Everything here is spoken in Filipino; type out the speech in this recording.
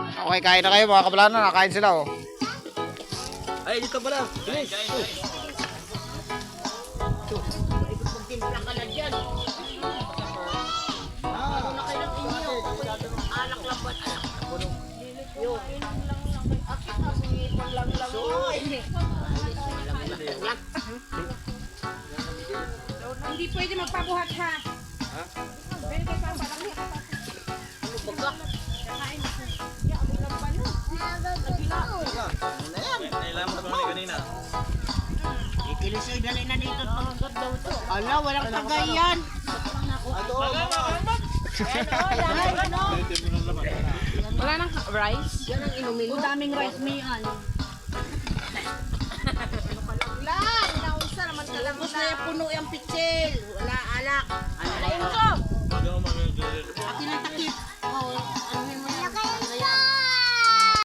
Okay, kain na kayo mga kabalano. Nakain sila oh. Ay, dito pala. Bilis. Magtimpla ka na dyan. Ano na kayo ng inyo? Alak lang ba? Alak lang. Yung. Akit na, sungipon lang lang. Hindi pwede magpabuhat ha. Pwede kayo papalang. Ano ba ka? Kakain ako. Ya, abot lang pa nun. Nailam mo kami kanina. Ikilisay, dali na dito. Pangagod daw to. Ala, walang tagayan. Wala nang rice. Yan ang inumin mo. Daming rice may ano. Lang, naunsa naman ka lang. Tapos na yung puno yung pichel. Wala alak. Ano na yun?